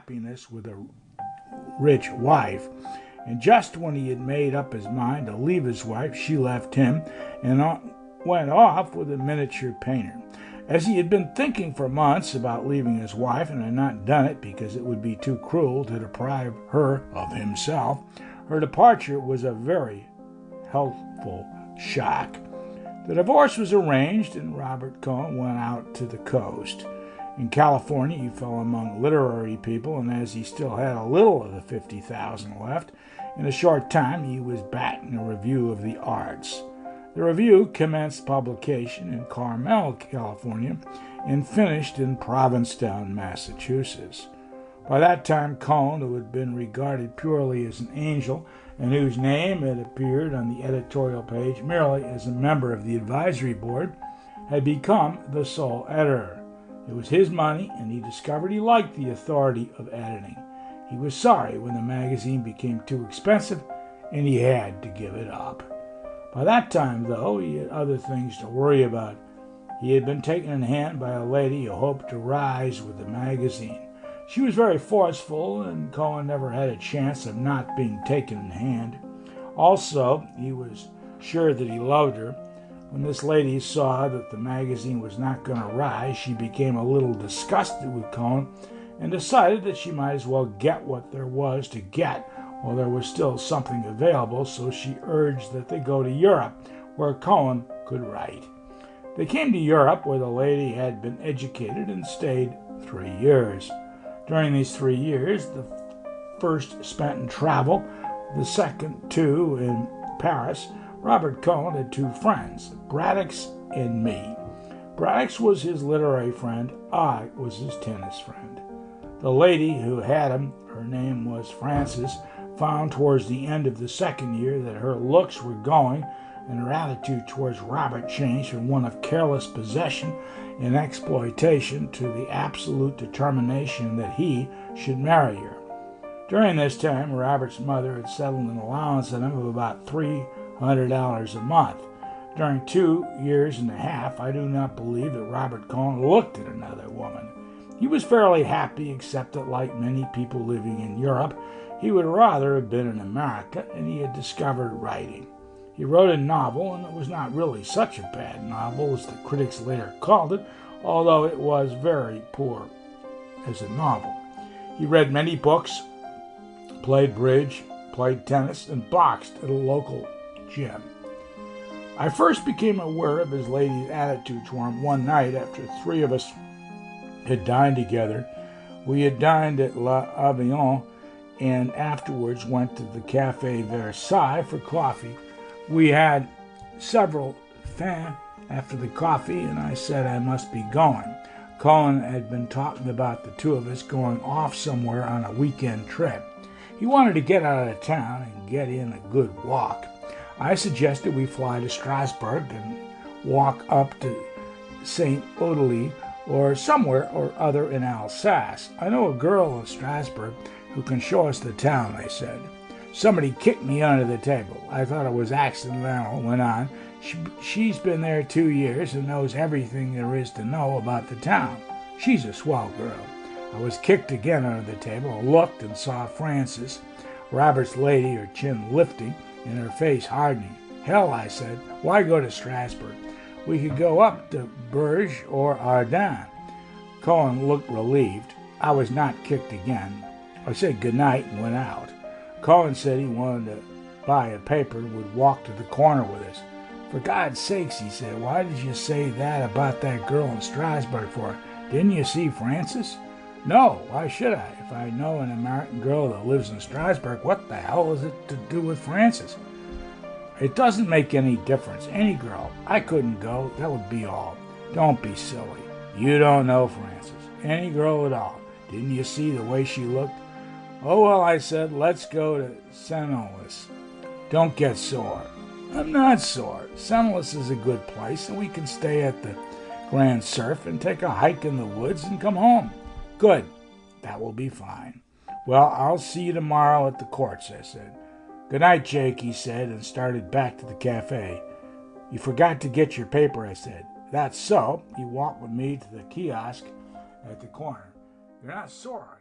happiness with a rich wife. And just when he had made up his mind to leave his wife, she left him and went off with a miniature painter. As he had been thinking for months about leaving his wife and had not done it because it would be too cruel to deprive her of himself, her departure was a very healthful shock. The divorce was arranged, and Robert Cohn went out to the coast. In California, he fell among literary people, and as he still had a little of the 50,000 left, in a short time he was backing a review of the arts. The review commenced publication in Carmel, California, and finished in Provincetown, Massachusetts. By that time, Cohn, who had been regarded purely as an angel and whose name had appeared on the editorial page merely as a member of the advisory board, had become the sole editor. It was his money, and he discovered he liked the authority of editing. He was sorry when the magazine became too expensive, and he had to give it up. By that time, though, he had other things to worry about. He had been taken in hand by a lady who hoped to rise with the magazine. She was very forceful, and Cohn never had a chance of not being taken in hand. Also, he was sure that he loved her. When this lady saw that the magazine was not going to rise, she became a little disgusted with Cohn and decided that she might as well get what there was to get while there was still something available, so she urged that they go to Europe, where Cohn could write. They came to Europe, where the lady had been educated and stayed 3 years. During these 3 years, the first spent in travel, the second 2 in Paris, Robert Cohn had 2 friends, Braddock's and me. Braddock's was his literary friend, I was his tennis friend. The lady who had him, her name was Frances, found towards the end of the second year that her looks were going, and her attitude towards Robert changed from one of careless possession and exploitation to the absolute determination that he should marry her. During this time, Robert's mother had settled an allowance on him of about $300 a month. During 2 years and a half, I do not believe that Robert Cohn looked at another woman. He was fairly happy, except that, like many people living in Europe, he would rather have been in America, and he had discovered writing. He wrote a novel, and it was not really such a bad novel as the critics later called it, although it was very poor as a novel. He read many books, played bridge, played tennis, and boxed at a local gym. I first became aware of his lady's attitude toward him one night after 3 of us had dined together. We had dined at l'Avion and afterwards went to the Café Versailles for coffee. We had several fins after the coffee, and I said I must be going. Cohn had been talking about the 2 of us going off somewhere on a weekend trip. He wanted to get out of town and get in a good walk. I suggested we fly to Strasbourg and walk up to St. Odelie or somewhere or other in Alsace. I know a girl in Strasbourg who can show us the town, I said. Somebody kicked me under the table. I thought it was accidental, went on. She's been there 2 years and knows everything there is to know about the town. She's a swell girl. I was kicked again under the table, looked and saw Frances, Robert's lady, her chin lifting and her face hardening. Hell, I said, why go to Strasbourg? We could go up to Bourges or Ardennes. Cohn looked relieved. I was not kicked again. I said goodnight and went out. Cohn said he wanted to buy a paper and would walk to the corner with us. For God's sakes, he said, why did you say that about that girl in Strasbourg for? Didn't you see Frances? No, why should I? If I know an American girl that lives in Strasbourg, what the hell is it to do with Frances? It doesn't make any difference. Any girl. I couldn't go. That would be all. Don't be silly. You don't know Frances. Any girl at all. Didn't you see the way she looked? Oh, well, I said, let's go to Senlis. Don't get sore. I'm not sore. Senlis is a good place, and we can stay at the Grand Surf and take a hike in the woods and come home. Good. That will be fine. Well, I'll see you tomorrow at the courts, I said. Good night, Jake, he said, and started back to the cafe. You forgot to get your paper, I said. That's so. He walked with me to the kiosk at the corner. You're not sore,